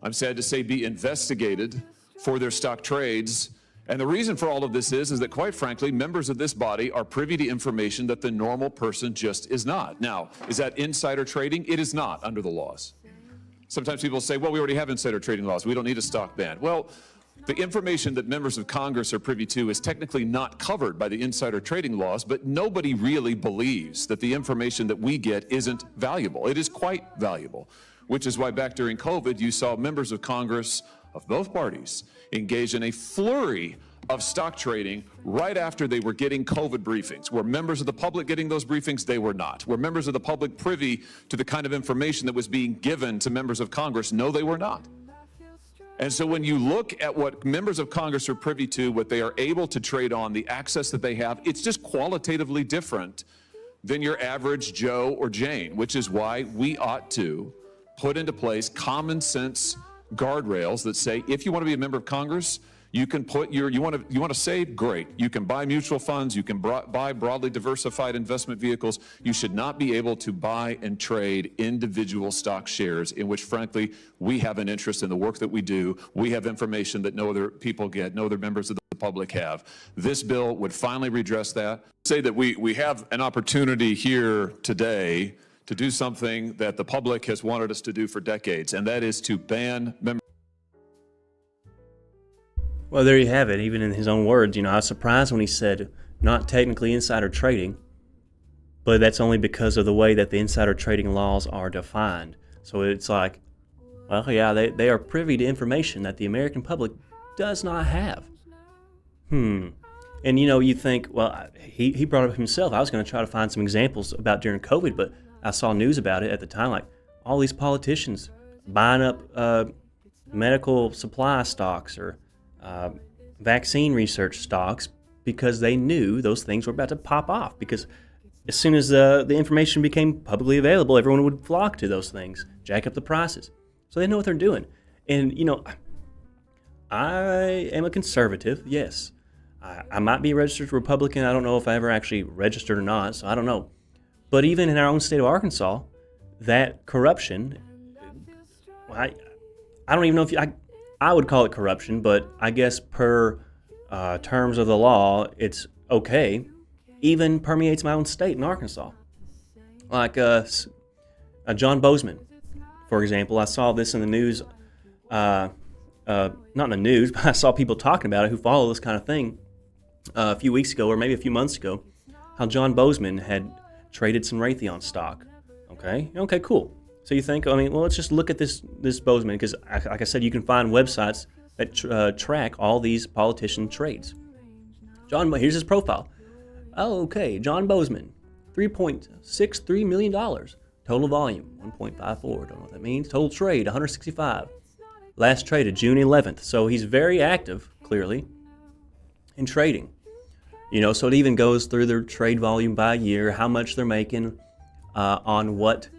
I'm sad to say, be investigated for their stock trades. And the reason for all of this is that, quite frankly, members of this body are privy to information that the normal person just is not. Now, is that insider trading? It is not under the laws. Sometimes people say, well, we already have insider trading laws. We don't need a stock ban. Well, the information that members of Congress are privy to is technically not covered by the insider trading laws, but nobody really believes that the information that we get isn't valuable. It is quite valuable, which is why back during COVID, you saw members of Congress of both parties engage in a flurry of stock trading right after they were getting COVID briefings. Were members of the public getting those briefings? They were not. Were members of the public privy to the kind of information that was being given to members of Congress? No, they were not. And so when you look at what members of Congress are privy to, what they are able to trade on, the access that they have, it's just qualitatively different than your average Joe or Jane, which is why we ought to put into place common sense guardrails that say, if you want to be a member of Congress, you can put you want to save, great. You can buy mutual funds, you can buy broadly diversified investment vehicles. You should not be able to buy and trade individual stock shares in which, frankly, we have an interest in the work that we do. We have information that no other people get, no other members of the public have. This bill would finally redress that. Say that we have an opportunity here today to do something that the public has wanted us to do for decades, and that is to ban members. Well, there you have it. Even in his own words, I was surprised when he said not technically insider trading, but that's only because of the way that the insider trading laws are defined. So it's like, well, yeah, they are privy to information that the American public does not have. And you think, well, he brought it up himself. I was going to try to find some examples about during COVID, but I saw news about it at the time, like all these politicians buying up medical supply stocks or vaccine research stocks because they knew those things were about to pop off. Because as soon as the information became publicly available, everyone would flock to those things, jack up the prices. So they know what they're doing. And, I am a conservative, yes. I might be a registered Republican. I don't know if I ever actually registered or not, so I don't know. But even in our own state of Arkansas, that corruption, I don't even know if I would call it corruption, but I guess per terms of the law, it's okay, even permeates my own state in Arkansas. Like John Bozeman, for example. I saw this in the news, not in the news, but I saw people talking about it who follow this kind of thing a few weeks ago or maybe a few months ago, how John Bozeman had traded some Raytheon stock. Okay, cool. So you think, let's just look at this Bozeman, because like I said, you can find websites that track all these politician trades. Here's his profile. Oh, okay, John Bozeman, $3.63 million. Total volume, 1.54, don't know what that means. Total trade, 165. Last traded June 11th. So he's very active, clearly, in trading. So it even goes through their trade volume by year, how much they're making on what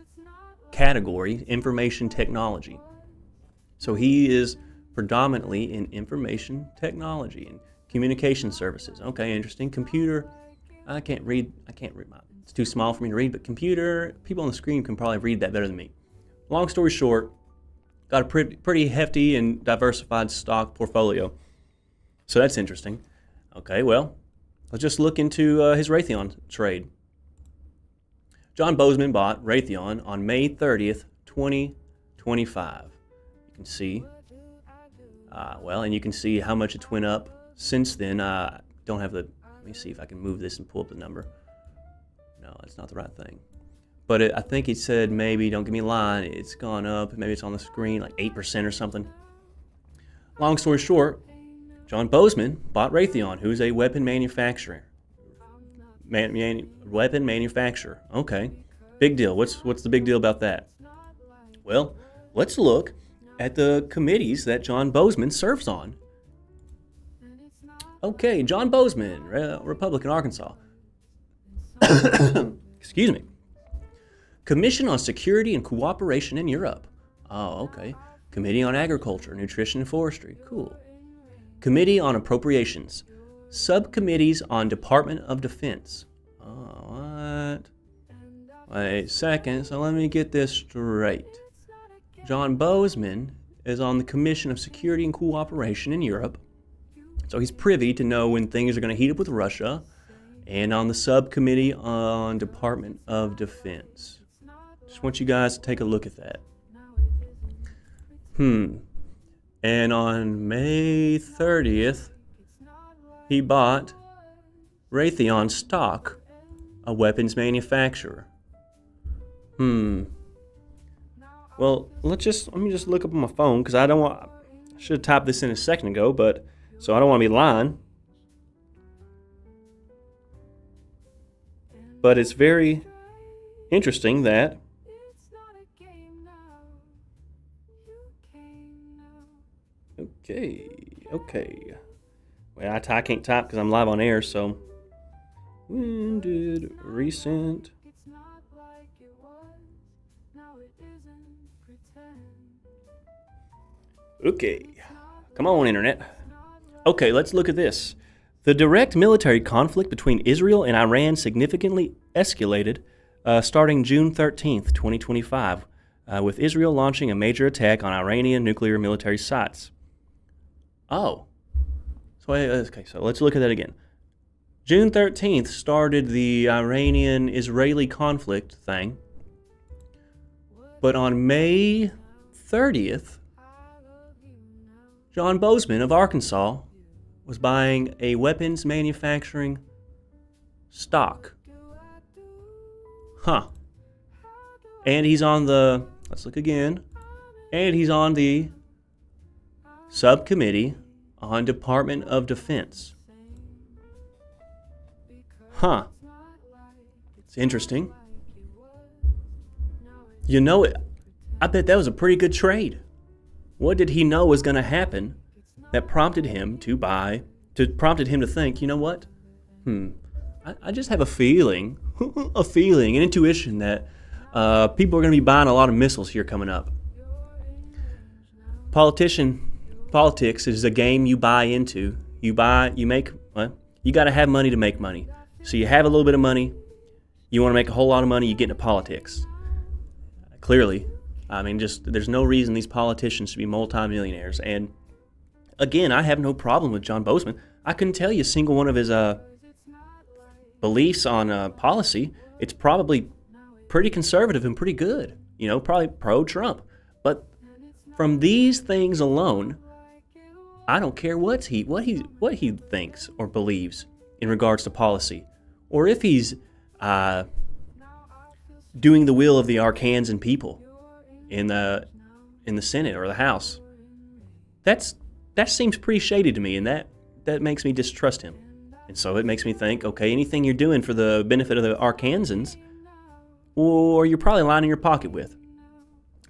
category, information technology. So he is predominantly in information technology and communication services. Okay, interesting. Computer, I can't read my It's too small for me to read, but people on the screen can probably read that better than me. Long story short, got a pretty hefty and diversified stock portfolio. So that's interesting. Okay, well, let's just look into his Raytheon trade. John Bozeman bought Raytheon on May 30th, 2025. You can see, and you can see how much it's went up since then. Don't have the, let me see if I can move this and pull up the number. No, that's not the right thing. But I think he said maybe, don't give me a line, it's gone up, maybe it's on the screen, like 8% or something. Long story short, John Bozeman bought Raytheon, who's a weapon manufacturer. Weapon manufacturer. Okay, big deal. What's the big deal about that? Well, let's look at the committees that John Bozeman serves on. Okay, John Bozeman, Republican, Arkansas. Excuse me. Commission on Security and Cooperation in Europe. Oh, okay. Committee on Agriculture, Nutrition, and Forestry. Cool. Committee on Appropriations. Subcommittees on Department of Defense. Oh, what? Wait a second, so let me get this straight. John Bozeman is on the Commission of Security and Cooperation in Europe. So he's privy to know when things are going to heat up with Russia, and on the subcommittee on Department of Defense. Just want you guys to take a look at that. And on May 30th, he bought Raytheon stock, a weapons manufacturer. Well, let me just look up on my phone, because I should have typed this in a second ago, but so I don't want to be lying. But it's very interesting that okay. Well, I can't type because I'm live on air, so when did recent Okay. Come on, Internet. Okay, let's look at this. The direct military conflict between Israel and Iran significantly escalated starting June 13th, 2025, with Israel launching a major attack on Iranian nuclear military sites. Oh. So let's look at that again. June 13th started the Iranian-Israeli conflict thing, but on May 30th, John Bozeman of Arkansas was buying a weapons manufacturing stock. And he's on the, let's look again, and he's on the subcommittee on Department of Defense. It's interesting. You know, I bet that was a pretty good trade. What did he know was going to happen that prompted him to think, you know what? I just have a feeling, an intuition that people are going to be buying a lot of missiles here coming up. Politics is a game you buy into. You got to have money to make money. So you have a little bit of money, you want to make a whole lot of money, you get into politics. Clearly. I mean, there's no reason these politicians should be multimillionaires. And again, I have no problem with John Bozeman. I couldn't tell you a single one of his beliefs on policy. It's probably pretty conservative and pretty good. You know, probably pro-Trump. But from these things alone, I don't care what he thinks or believes in regards to policy, or if he's doing the will of the Arkansan people in the Senate or the House. That seems pretty shady to me, and that makes me distrust him. And so it makes me think, okay, anything you're doing for the benefit of the Arkansans, or you're probably lining your pocket with.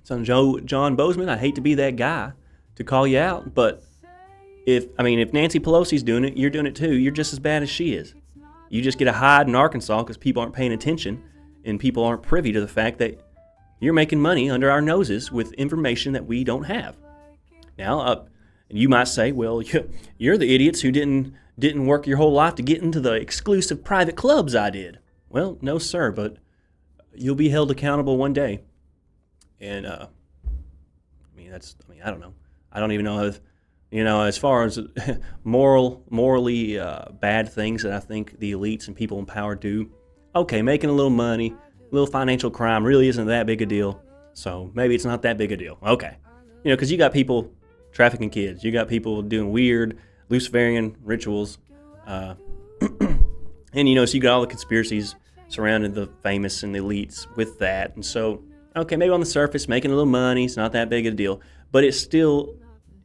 So John Bozeman, I hate to be that guy to call you out, but if Nancy Pelosi's doing it, you're doing it too. You're just as bad as she is. You just get to hide in Arkansas because people aren't paying attention and people aren't privy to the fact that you're making money under our noses with information that we don't have. Now, you might say, well, you're the idiots who didn't work your whole life to get into the exclusive private clubs I did. Well, no, sir, but you'll be held accountable one day. And I don't know. I don't even know if, as far as morally bad things that I think the elites and people in power do. Okay, making a little money, a little financial crime really isn't that big a deal. So maybe it's not that big a deal. Okay. Because you got people trafficking kids. You got people doing weird Luciferian rituals. And, so you got all the conspiracies surrounding the famous and the elites with that. And so, okay, maybe on the surface, making a little money, it's not that big a deal. But it still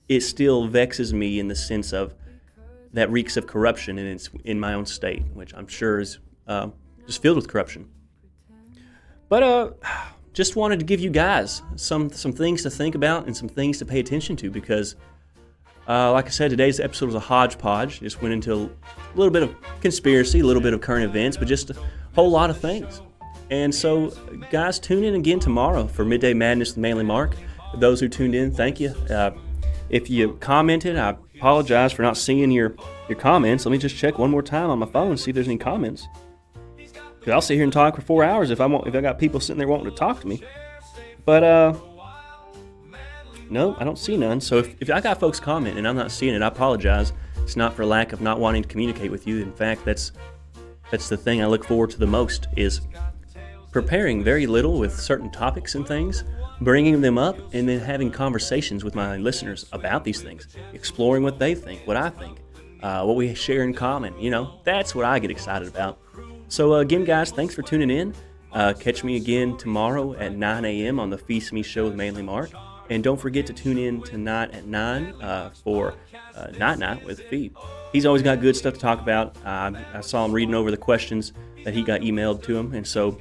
vexes me in the sense of that reeks of corruption, and it's in my own state, which I'm sure is just filled with corruption. But just wanted to give you guys some things to think about and some things to pay attention to because, like I said, today's episode was a hodgepodge. Just went into a little bit of conspiracy, a little bit of current events, but just a whole lot of things. And so, guys, tune in again tomorrow for Midday Madness with Manly Mark. Those who tuned in, thank you. If you commented, I apologize for not seeing your comments. Let me just check one more time on my phone and see if there's any comments. Because I'll sit here and talk for 4 hours if I got people sitting there wanting to talk to me. But no, I don't see none. So if I got folks commenting and I'm not seeing it, I apologize. It's not for lack of not wanting to communicate with you. In fact, that's the thing I look forward to the most is preparing very little with certain topics and things, bringing them up, and then having conversations with my listeners about these things, exploring what they think, what I think, what we share in common. That's what I get excited about. So again, guys, thanks for tuning in. Catch me again tomorrow at 9 a.m. on the Feast Me Show with Manly Mark. And don't forget to tune in tonight at 9 for Night with Fee. He's always got good stuff to talk about. I saw him reading over the questions that he got emailed to him. And so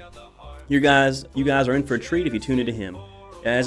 you guys are in for a treat if you tune into him. As